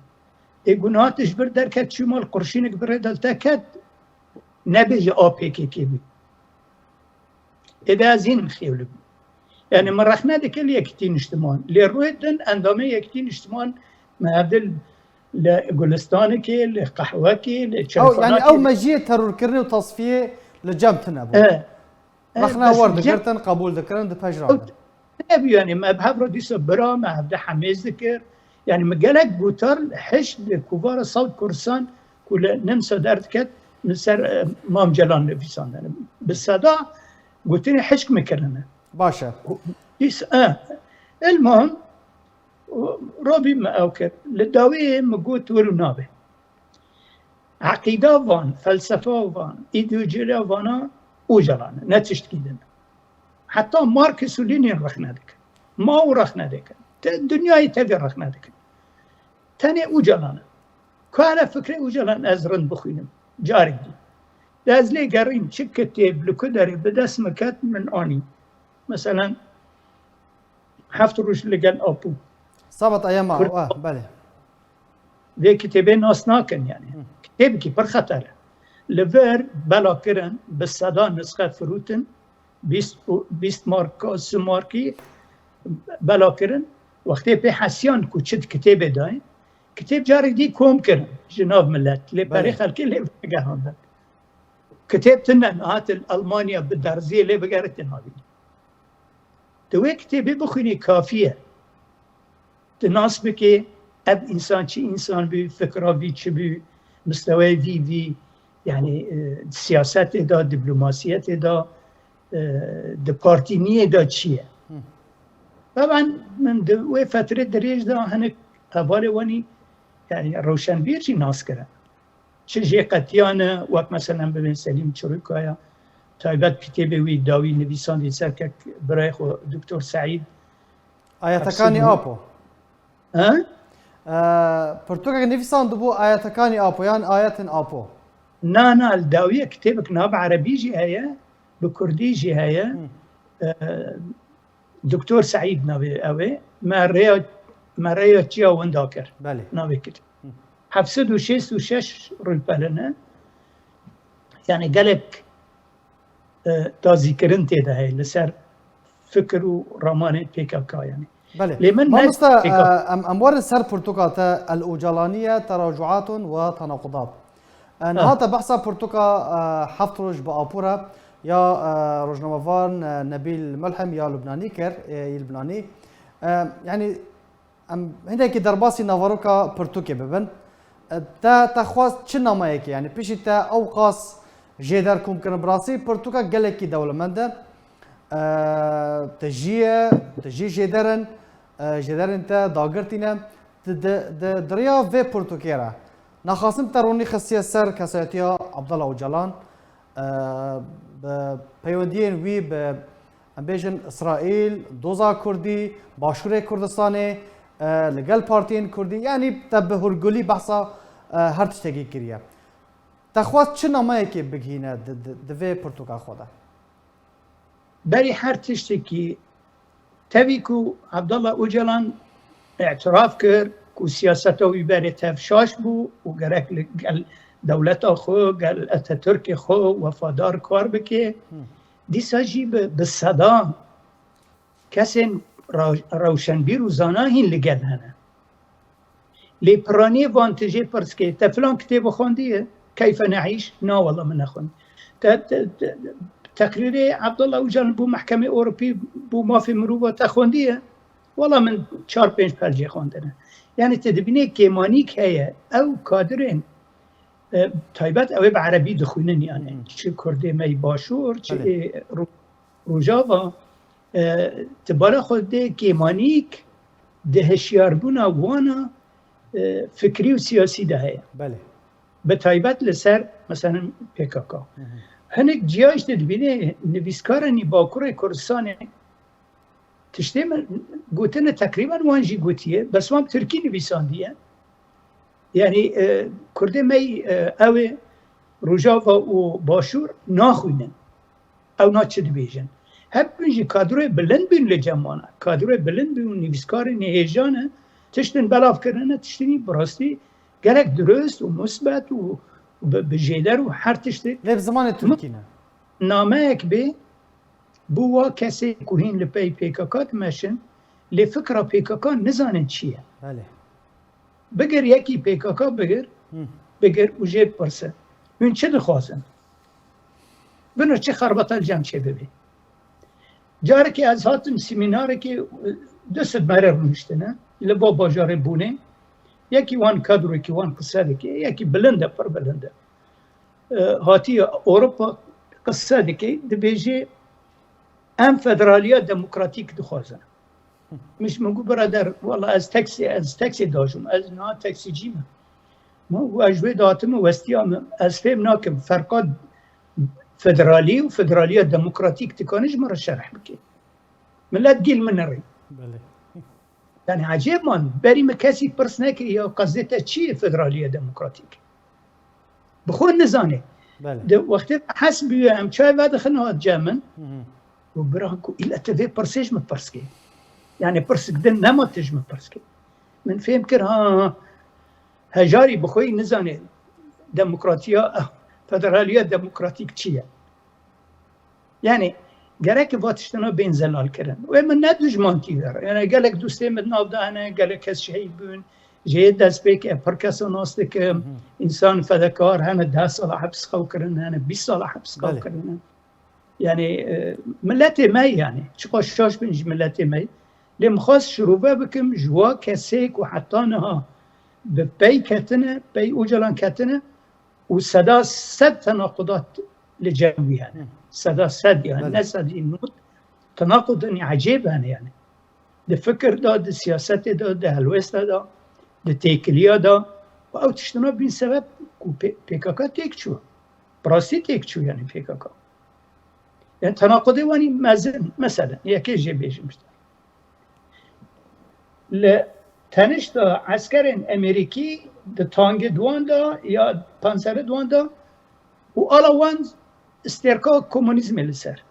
[SPEAKER 2] ای گناهاتش بر درکت شمال قرشینک بره دلتا کد نبیجه آپی که بی ایده از این خیلی بی یعنی من رخ نده که لیکتین اجتمان لی روی دن اندامه یکتین اجتمان معدل لگلستانه که لقحوه که لچرفانه
[SPEAKER 1] يعني او مجيه ترور كرني وتصفيه لجمتنا ابو رخنا ورد كرتن قبول ذكرن ده پجران
[SPEAKER 2] نبي يعني ما بحب رديس برا ما بده حميز ذكر يعني مجالك بوتر حش لكبار صوت كرسان كل نمسا درد كت مسر مام جلان نفسان يعني بالصداع قلت لي حشك مكرنه
[SPEAKER 1] باشا
[SPEAKER 2] يس المهم ربي ما اوكر للداويه مقوت ولو نابه عقيده فان فلسفه فان ايديولوجيا فانا وجلان نتشت كيدن حتى ماركس ولينين رخنا دك ما هو رخنا دك الدنيا يتبي رخنا دك تاني وجلان كان فكري وجلان ازرن بخوينم جاري دي لازلي قرين شك كتاب لكدري بدس مكات من اني مثلا حفت روش لقال ابو
[SPEAKER 1] صابت ايام بله
[SPEAKER 2] ذي كتابين ناس ناكن يعني كتاب كي برخطر لفر بلا كرن بالصدا نسخه فروتن 20 مارك سماركي بلا كرن وقتی به حسیان کوچت کتاب داین کتاب جاری دی کوم کرن جناب ملت لی برای خلکی لی بگهاندن کتاب تنن هات المانیا بدرزی لی بگرت نابی دوی کتابی بخونی کافیه تناسب که اب انسان چی انسان بی فکرها بی چی بی مستوی وی يعني سياسات دا دبلوماسيات دا دبارتينية دا تشيه طبعا من دوي فترة دريج دا هنك أبالي واني يعني روشن بيرجي ناس كرا شجي قتيانا وقت مثلا ببين سليم چروكايا تايبات كتابي وي داوي نبيسان دي سركك برايخ و دكتور سعيد
[SPEAKER 1] آياتكاني آبو
[SPEAKER 2] ها؟
[SPEAKER 1] برتوكا نفسان دبو آياتكاني آبو يعني آيات آبو
[SPEAKER 2] نا الداوية كتابك ناب عربي جي هيا بكردي جي هيا دكتور سعيد نابي اوي ما ريو تيا ونداكر
[SPEAKER 1] بله
[SPEAKER 2] نابي كتاب حفصد وشيس وشش رلبالنا يعني قالك تازيكرن تيدا هاي لسر فكر ورمان بيكاكا يعني
[SPEAKER 1] بله ما مستا أموار سر برتوكا الأوجلانية تراجعات وتناقضات هذا بحث برتوكا حفترج بأبورا يا روجنامافان نبيل ملحم يا لبناني كر لبناني يعني هندك درباسي نافاروكا برتوكي ببن تا تخواز چنا مايك يعني بيش تا اوقاس جيدر كوم كن براسي برتوكا قالكي دولمنده تجي جيدرن جيدرن تا داغرتينا دريا في برتوكيرا نخاسم تروني خاصية سر كساتيا عبد الله وجلان بيودين وي بامبيجن اسرائيل دوزا كردي باشور كردستاني لقال بارتين كردي يعني تبهرجولي بحثا هر تشتكي كريا تخواست چنا ما يكي بگهينه دفي برتوكا خودا
[SPEAKER 2] بري هر تشتكي تبيكو عبد الله وجلان اعتراف كر كو سياسته ويباري تفشاش بو وقرك قال دولته خو قال اتاتورك خو وفادار كار بكي دي ساجي بالصدا كسن روشنبير وزاناهين لقال هنا لي براني فانتجي برسكي تفلان كتاب خونديه كيف نعيش؟ نا والله من اخوان تقريري عبد الله وجلان بو محكمة أوروبي بو ما في مروبة خونديه والله من 4-5 بلجي خوندنا يعني تدبيني كيمانيك هي او كادرين تايبات او بعربي دخونن يعني چه كردي مي باشور چه روجاوا تبارا خود ده کیمانیک ده هشیاربونا وانا فکری و سیاسی ده هیا
[SPEAKER 1] بله
[SPEAKER 2] به تایبت لسر مثلا PKK هنک جیاش ده بینه نویسکارنی باکور کردستان تشتی من گوتن تقریبا وانجی گوتیه بس وام ترکی نویساندیه یعنی کرده می اوه روجاوا و باشور ناخوینن او نا چه دبیجن هب بینجی کادروی بلند بین لجمانه کادروی بلند بین نویسکار نهیجانه تشتن بلاف کرنه تشتنی براستی گرک درست و مثبت و بجیدر و هر تشتی
[SPEAKER 1] لب زمان ترکی نه
[SPEAKER 2] نامه اک به بوا کسی کوهین لپی PKK تمشن لفکر PKK نزانن چیه
[SPEAKER 1] بله
[SPEAKER 2] بگر یکی PKK بگر و جیب پرسه این چه دخوازن بنو چه خربطه جمع چه ببی جاره که از هاتم سیمیناره که دست مره رونشته نه لبا باجاره بونه یکی وان کادر یکی وان قصه که یکی بلنده پر بلنده هاتی اروپا قصه که دبیجه ام فدرالیا دموکراتیک دخوازن مش مگو برادر والله از تاکسی داشم از نه تاکسی جیمه ما اجوی داتم وستیام از فهم ناکم فرقات فدرالی و فدرالیا دموکراتیک تکانش مرا شرح بکی ملت گیل من نری
[SPEAKER 1] بله
[SPEAKER 2] یعنی عجیب من بریم کسی پرس نکری یا قصدت چیه فدرالیا دموکراتیک بخون نزانه
[SPEAKER 1] بله
[SPEAKER 2] وقتی حسبی هم چای بعد خنوات جامن و براكو إلى تفي برسيج ما برسكي يعني برسك دن نما تجمع برسكي من فهم كر هجاري بخوي نزاني ديمقراطية فدرالية ديمقراطيك تشيا يعني جرك فاتشتنا بين زلال كرن ومن ندوج مانتي دار يعني قالك دوستي من نافدا أنا قالك هس شيء بون جيد داس بيك بركاسو ناستك إنسان فدكار هنا 10 سال حبس خو كرن هنا 20 سال حبس خو كرن يعني ملتي ماي يعني شو شاش بنج ملتي ماي لم خاص شروبه بكم جوا كسيك وحطانها ببي كتنه بي اوجلان كتنه وسدا سد تناقضات لجوي يعني سدا سد يعني الناس هذه نوت تناقض عجيب يعني ده فكر ده ده سياسات ده هلوست ده تيكليا ده او تشتنا بين سبب PKK تيكشو براسي تيكشو يعني PKK يعني تناقضي واني مازن مثلا يكي جي بيجي مشتر لتنش دا عسكر امريكي دا تانج دوان دا يا بانسر دوان دا و الا وان استركا كومونيزم لسر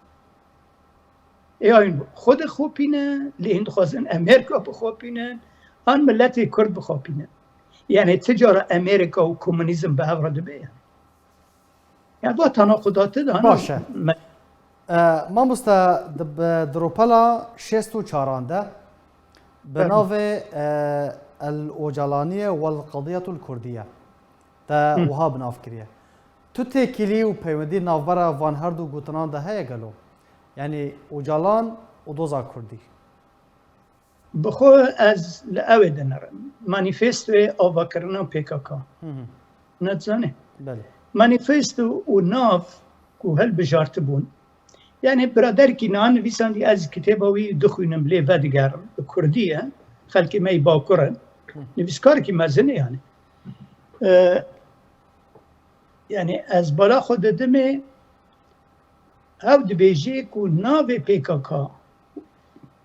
[SPEAKER 2] يعني خود خوبينه لهند خوازن امريكا بخوبينه ان ملت كرد بخوبينه يعني تجارة امريكا وكومونيزم بهورد بيه يعني دو تناقضات دا
[SPEAKER 1] باشه ما مستا دروبلا شستو چارانده بناو الأوجلانية والقضية الكردية تا وها بناف كريه تو تيكيلي و بيودي نافبرا وان هردو گوتنان ده هيا قالو يعني أوجلان و دوزا كردي
[SPEAKER 2] بخو از لأوه دنر مانيفستو آوا کرنا PKK نتزانه
[SPEAKER 1] بله
[SPEAKER 2] مانيفستو و ناف کو هل بجارت بون يعني برادر کی نان نویساندی از کتابوی دخوینم لی ودگر کردیه خلکی می باکرن نویسکار کی مزنه يعني يعني از بالا خود دمه او دبیجی کو ناو PKK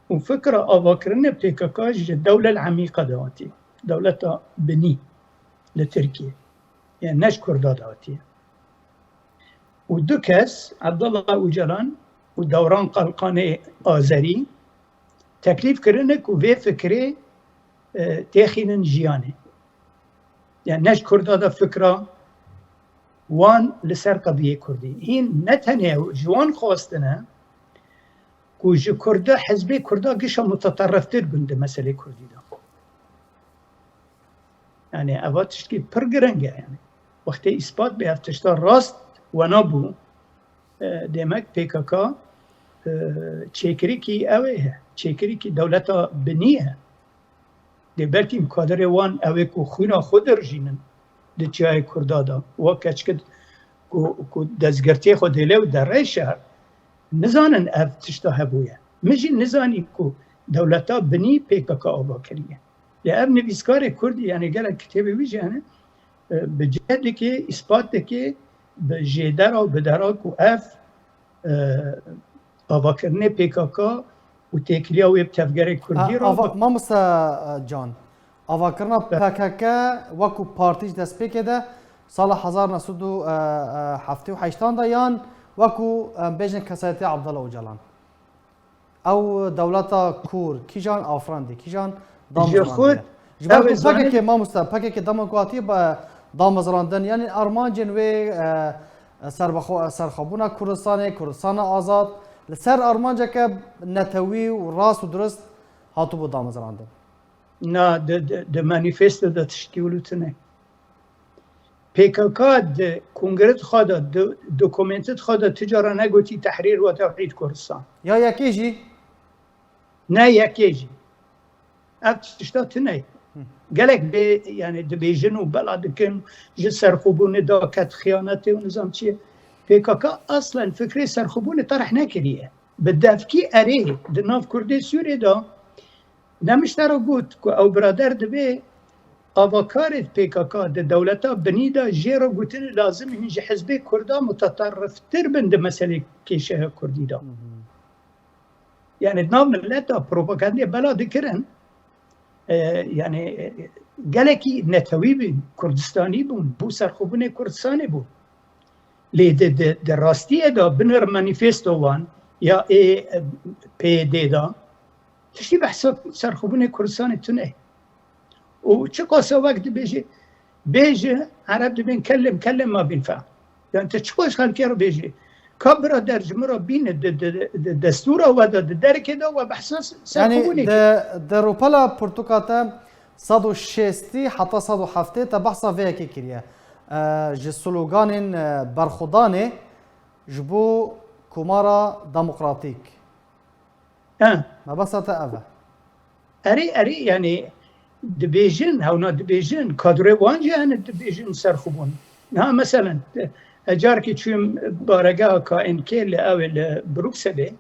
[SPEAKER 2] و فكرة آواكرنا PKK الدولة العميقة دواتي دولة بني لتركيا يعني ناش كردا دواتي ودو كاس عبد الله اوجلان ودوران قلقاني آذري تكليف كرنك وفي فكرة تاخينا جياني يعني ناش كردا دا فكرة وان لسر قضية كردي هين نتنيا جوان خواستنا كوج كردا حزبي كردا قشا متطرف تربند مسألة كردي دا يعني اواتشتكي برقرنجا يعني وقت إثبات بيفتشتار راست ونابو ديمك PKK تشيكريكي اوه تشيكريكي دولتا بنيها دي بلكي مقادر وان اوه خونا خود رجينن دي جاي كردادا وكاشكد كو دزگرتي خود هلو در رأي شهر نزانن اف تشتا هبويا مجی نزانی کو دولتا بنی PKK آوا کریه لعب نویسکار کردی یعنی گل کتابی ویجه هنه بجد که اثبات که به جدر و بدرا کو اف آوا کرنه PKK و تکلیه و تفگر کردی را
[SPEAKER 1] ما مسا جان آوا کرنا PKK وکو پارتیج دست پیکده سال 1978 دا یان وکو بیجن کسایتی عبدالله اوجلان او دولتا کور کی جان آفراندی کی جان
[SPEAKER 2] خود
[SPEAKER 1] پاکه که ما مستا پاکه که دموکراتی با دامزراندن یعنی ارمان جنوی سرخابونا کردستان آزاد لسر ارمان جا که نتوی و راست و درست هاتو با دامزراندن
[SPEAKER 2] نه ده مانیفستو ده تشکیلوتنه PKK ده کنگرت خواهد دوکومنتت خواهد تجاره نگوتی تحریر و توحید کردستان
[SPEAKER 1] یا یکی جی؟
[SPEAKER 2] نه یکی جی اب تشتات نه گلک به یعنی دبیجن و بلا دکن جه سرخوبون داکت خیانت و نظام چیه PKK اصلا فکر سرخوبون طرح نکریه به دفکی اره ده ناف کرده سوری دا نمشتر رو گود که او برادر دبی آواکارت PKK ده دولتا بنیدا جیرو گوتن لازم هنج حزب کردا متطرف تر بند مسئله کشه کردی دا یعنی نام ملت دا پروپاگانده بلا دکرن یعنی گلکی نتوی بین کردستانی بون بو سرخوبون کردستانی بون لی ده راستی دا بنر مانیفستو وان یا پی دی دا تشتی بحثا سرخوبون کردستانی تونه و چه قاسه وقت بیجه عرب دبین کلم ما بینفهم یعنی تا چه قاسه خلکی رو بیجه کابرا در جمعه بین دستور و درک دا و بحثاس سرخوبونی
[SPEAKER 1] یعنی در روپلا پرتوکاتا 160 حتی 170 تا بحثا ویا که کریه جه سلوگان برخودانه جبو کمارا دموکراتیک ما بسا تا اوه
[SPEAKER 2] اری یعنی دبیجن هاونا دبیجن کادره وانجه هنه دبیجن سرخوبون نه مثلا اجار که چویم بارگاه KNK لأول بروکسله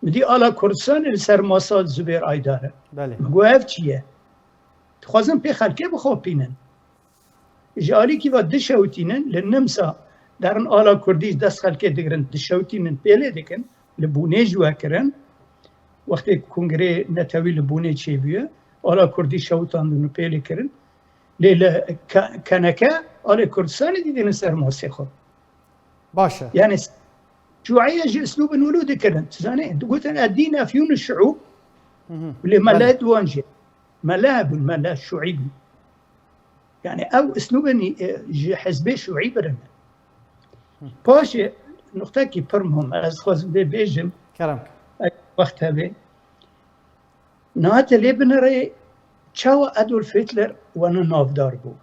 [SPEAKER 2] مدی آلا کردستان لسر ماساد زبیر آیداره مگو اف چیه؟ خوازم پی خلکه بخواب پینن جاری که و دشوتینن لنمسا درن آلا کردیش دست خلکه دگرن دشوتینن پیله دکن لبونه جوا کرن وقتی کنگره نتاوی لبونه چه بیه آلا کردی شوتان دنو پیله کرن لیل کنکه آلا کردستان دیدن سر ماسه خوب
[SPEAKER 1] باشه
[SPEAKER 2] يعني شيوعية اسلوب الولود كذا تزاني قلت انا الدين افيون الشعوب اللي ما دوانجي ملاعب الملا الشعوبي يعني او اسلوب حزبي شيوعي برنا باشه نقطه كي برمهم از خوازم دي بيجم
[SPEAKER 1] كرم
[SPEAKER 2] وقتها بي نهات اللي بنري تشاو ادولف هتلر وانا نافدار بو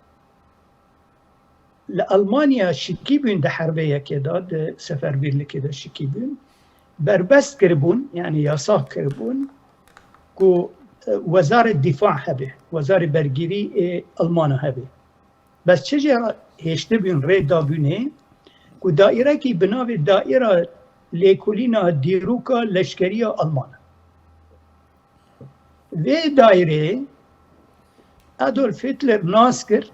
[SPEAKER 2] لألمانيا شکی بین ده حربه که داد سفرگیری که داد شکی بین بربست کربون یعنی یاسا کربون که وزارة دفاع هبه وزارة برگیری آلمان هبه بس چجرا هشته بین ری دابونه که دائره که بناوی دائره لیکولینا دیروکا لشکری آلمان و دائره ادولف هتلر ناس کرد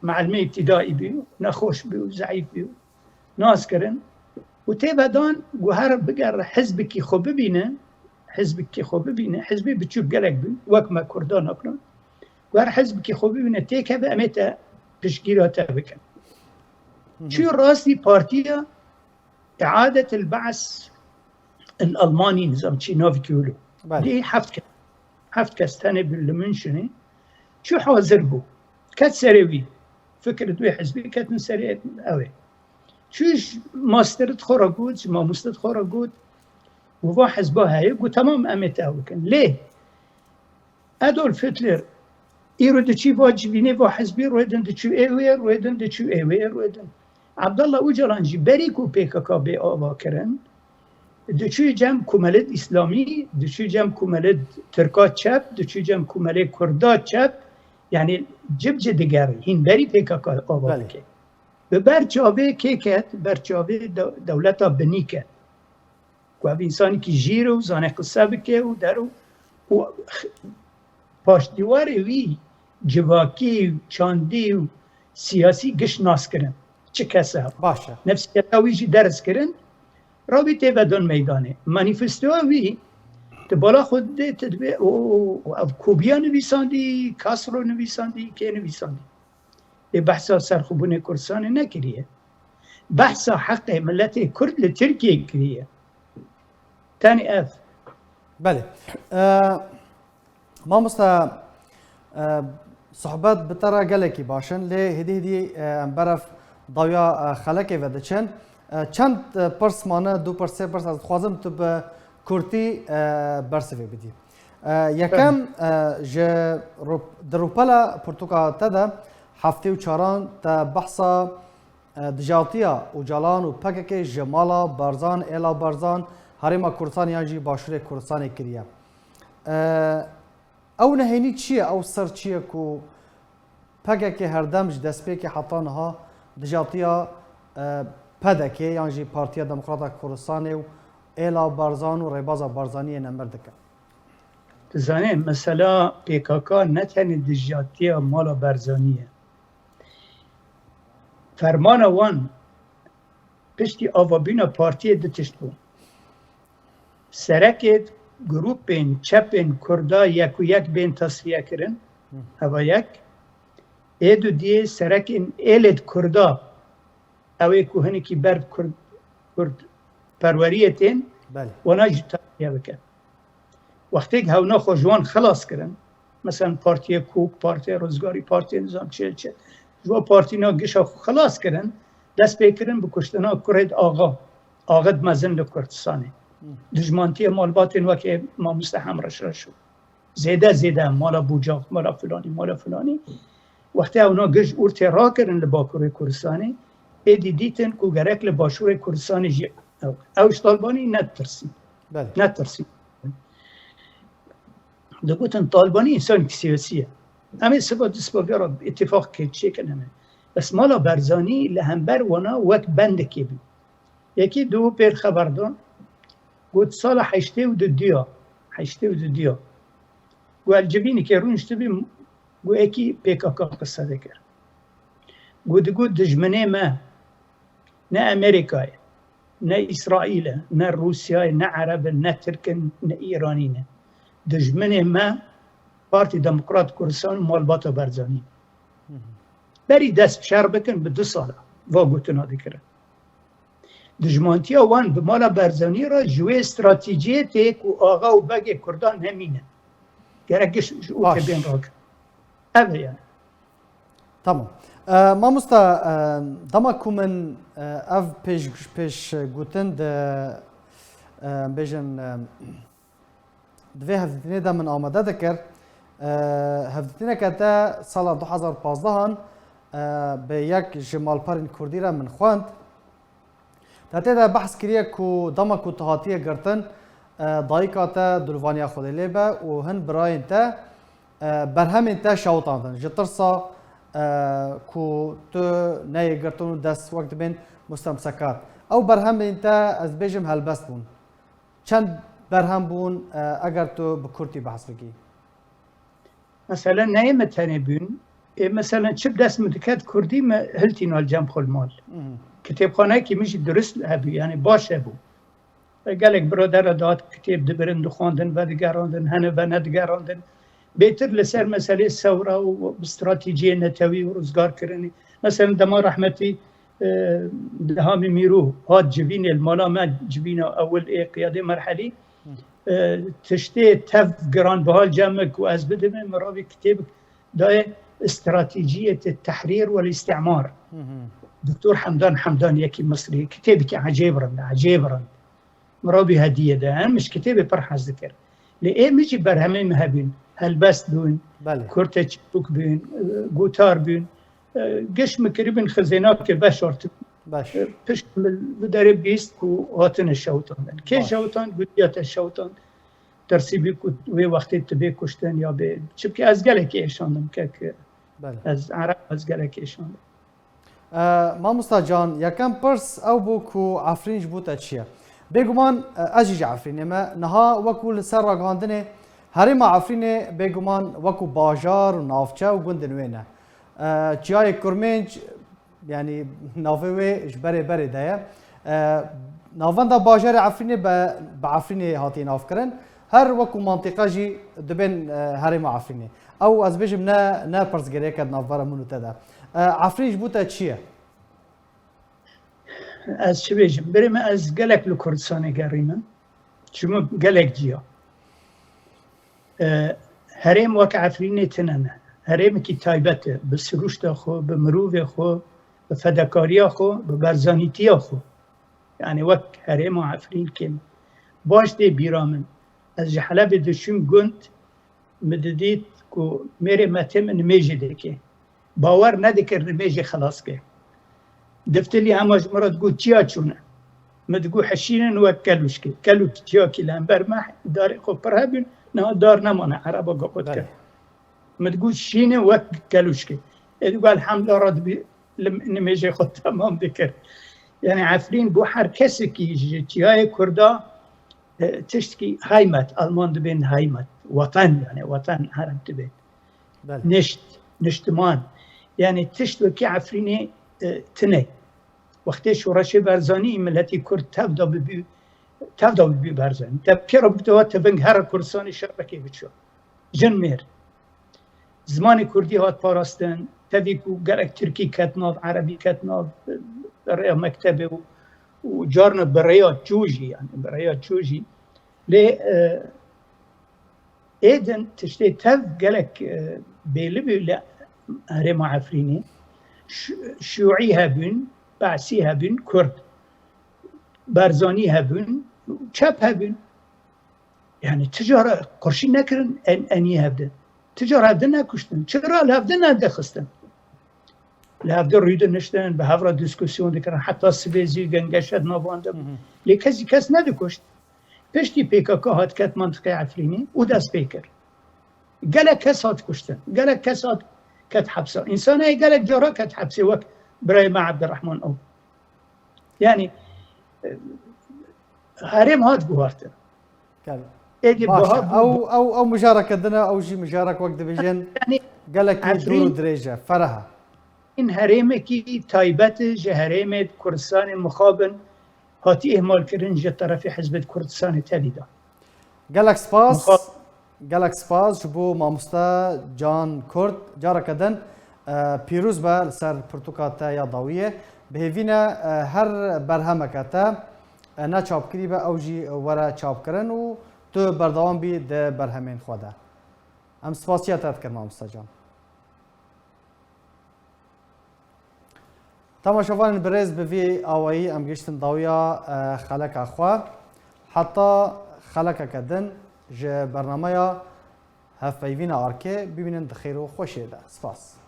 [SPEAKER 2] معلمه ابتدائي بيو نخوش بيو ضعيف بيو ناس كرن وتبدان وهر بقر حزبك خوب بينه حزبي بتشوف قلق بي وكما كردان اكرن وهر حزبك خوب بينه تيك هبه امتا تشكيلاتها بكن شو راسي بارتيا اعادة البعث الالماني نظام شي نوفي كيولو دي حفت كستاني بالمنشني شو حاضر بو كات سريوي فكرة دوی حزبی کتن سریع اوه چوش ماسترت خورا گود ما مستد خورا گود و وا حزبا هایی گو تمام امت اوه کن ليه ادولف هتلر ایرو دچی واجبینه وا حزبی رویدن دچو ایوه عبدالله اوجلانجی بری کو PKK به آوا کرن دچو جمع کمالت اسلامی دچو جمع کمالت ترکات چپ دچو جمع کمالت کردات چپ يعني جبجه دقاري هين بري PKK آباد که به برچاوه که کت برچاوه دولتا بنی کت و انسانی که جیر و زانه قصه بکه و درو و پاشتیوار وی جواکی چاندی و سیاسی گشت ناس کرن چه کسا
[SPEAKER 1] باشه
[SPEAKER 2] نفسیت ویجی درس کرن رابطه بدون میدانه مانیفستو وی بالا خود تدبیر و کوبیا نویساندی کاسرو نویساندی که نویساندی به بحثا سرخوبون کردستان نکریه بحثا حق ملت کرد لترکیه کریه تاني اف
[SPEAKER 1] بله ما مستا صحبت بترا گلکی باشن لی هدی برف ضویا خلکی و دچن چند پرس مانه دو پرس سه پرس از خوازم تو به کورتی برسوی بدی یکم دروپلا پرتوکا تدا هفته و چاران تا بحثا دجاتیا و جالان و پکک جمالا بارزان الا بارزان هریما کردستان یانجی باشور کردستان کریه او نهینی چیه او سر چیه کو پکک هر دمج دست پی که حتان ها دجاتیا پدکه یانجی پارتیا دموکراتا کردستان و الا بارزان و ریبازا بارزانی نمبر دکه
[SPEAKER 2] تزانه مثلا پیکاکا نتنی دجاتیا مالا بارزانیه فرمان وان پشتی آوابینا پارتی دتشت بود سرکت گروپین چپین کردا یک و یک بین تصفیه کرن هوا یک ایدو دیه سرکین ایلد کردا اوی کوهنی کی برد کرد پروریتین وانا جو تصفیه بکن وقتی که هونا خوشوان خلاص کرن مثلا پارتی کوک پارتی روزگاری پارتی نظام چه جو پارتی نا گشا خلاص کرن دست بکرن بکشتنا کرد آقا مزن کردستانه دجمانتی مالبات این وقت ما مستحم رشد شد زیده مالا بوجاق مالا فلانی وقتی اونا گش ارتی را کرن لباکور کردستانی ایدی دیتن که گرک لباشور کردستانی جی اوش طالبانی نترسی دو گوتن طالبانی انسان سیاسیه همه سبا بیارا اتفاق که چه کنه بس مالا برزانی لهمبر ونا وقت بند که بی یکی دو پیر خبردان گوت سال 82 گو الجبینی که رونش تبی گو اکی پیکاکا قصه دکر گو دجمنه ما نه امریکای نه اسرائیل نه روسیای نه عرب نه ترکن نه ایرانینه دجمنه ما پارتی دموکرات کردستان مالباتا برزانی بری دست شر بکن به 2 ساله و گوتنا دکره دجمانتی وان به مالا برزانی را جوی استراتیجیه تیک و آقا و بگ کردان همینه گرگش او که بین را کرد اوه یعنی
[SPEAKER 1] تمام ما مستا دما کومن اف پیش گوتن ده بیجن دوی هفتینه دا من آمده دکر هفتینه که تا سال 2015 به یک جمال پرین کردی را من خواند تاته دا بحث کریه که دما که تهاتیه گرتن دایکا تا دلوانیا خود لیبه و هن براین تا برهمین تا شوطاندن جترسا که تو نای گرتن و دست وقت بین مستمسکات او برهمین تا از بیجم هلبست بون چند برهم بون اگر تو بکرتی بحث بگی
[SPEAKER 2] مثلا نایمه تانه بون مثلا چپ دست متکت کردی ما هلتی نال جمع خل مال کتابخانه که میشه درست هبی یعنی باشه بو گلک برادر داد کتاب دبرند و خواندن و دگراندن هنه و ندگراندن بهتر لسر مسئله ثوره و استراتژی نتوی و روزگار کردنی مثلا دما رحمتی دهامی میرو هاد جبین المالا ما جبین اول قیاده مرحلی تشتی تف گران بحال جمعک و از بده من مرابی کتاب دای استراتيجية التحرير والاستعمار دكتور حمدان يكي مصري كتابك عجيب مرابي هدية ده مش كتابي برحز ذكر لإيه مجي برهمين مهبين هلبست بون كورتش بوك بون جوتار بون قش مكربين خزينات بشرت بش مدرب بيست وهاتن الشوطان كي شوطان قديات الشوطان ترسيبي كنت وي وقت تبي كشتن يا بي شبكي از قالك ايشاندم كك از عرب از قالك ايشاندم
[SPEAKER 1] ما مستجان يكم برس او بوكو عفرينج بوتا تشيا بێگومان ئەژیژ عفرینێمە نەها وەکو لەسەر ڕاگەاندنێ هەرێما عفرینێ بێگومان وەکو باژار و ناوچە و گوندن وێنە چیایە کورمێنج یعنی ناوێ wê ji berê berê de ye navenda bajarê Efrînê bi Efrînê hatiye navkirin her wekû mantıqa jî dibên herêma Efrînê ew ez bêjim ne pirsgirêke navbera min û te de Efrîn ji bo te çi ye
[SPEAKER 2] ez çi bêjim berê me ez gelek li Kurdistanê gerîme çima gelek ciya herêm wek Efrînê tune ne herêmekî taybet e bi siruşta xwe bi mirovê xwe bi fedakariya xwe bi berzanîtiya xwe yani wek herêma Efrîn kêm baş tê bîra min ez ji Helebê diçûm gund min didît ku mêrê me tê min nimêjê dike bawer nedikir nimêjê xelas ke diftilî hema ji min re digot çiya çûne min digot hişînin wek kelûşkê kelûk çiyakî li hember me darê xwe pir hebûn niha dar nemane ereba gaqut kir min digot şînê wek kelûşkê digot elhemdullah re dibî nimêjê xwe temam dikir yani Efrîn bû her kesekî ji çiyayê Kurda tiştkî haymet Alman dibên haymet watan yani watan herem dibê nişt niştiman yani tişt wekî Efrînê tune wextê şoreşê berzanî milletê Kurd tevda bibî berzanî te kêra bûtewa teving her Kurdistanê şerbekê biçû jin mêr zimanê Kurdî hat parastin tevî ku gelek Tirkî ket nav Erebî ket nav rêya mektebê û carna bi rêya çû jî yani bi rêya çû jî lê êdin tiştê tev gelek bêli bû li herêma Efrînê şûî hebûn Besî hebûn Kurd berzanî hebûn çep hebûn yani ticara qurşî nekirin enî hevdin ticara hevdin nekuştin çira li hevdin nedixistin li hevdin rûdin niştin bi hevra dîskûsyon dikirin heta sibê zî gengeşet navanda bû lê kesî kes nedikuşt piştî PKK hat ket mantıqê Efrînê û dest pê kir gelek kes hat kuştin gelek kes hat ket hepsa însanayê gelek cara ket hepsê wek birayê me Ebdirrehman ew yani herêm hat guhartin
[SPEAKER 1] ew mijarekirina ew jî mijarek wek dibêjin gelekî dûr û dirêj e fereha
[SPEAKER 2] این herêmekî taybet e ji herêmê Kurdistanê mixabin hatî ihmalkirin ji terefê Hizbê Kurdistanê tevî da
[SPEAKER 1] gelek spas ji bo mamoste Can Kurd careke din pîrûz be li ser pirtûka te ya dawiyê bihêvîne her berhemeke te ne çapkirî be ew jî were çapkirin û tu berdewam bî di berhemên xwe de em spasiya te dikin mamoste Can تماشاوان برز به وی آوایی ام گشتن داویا خلق خوا حتی خلق کدن ج برنامه هفیوین آرکه ببینن دخیر و خوشیده سپاس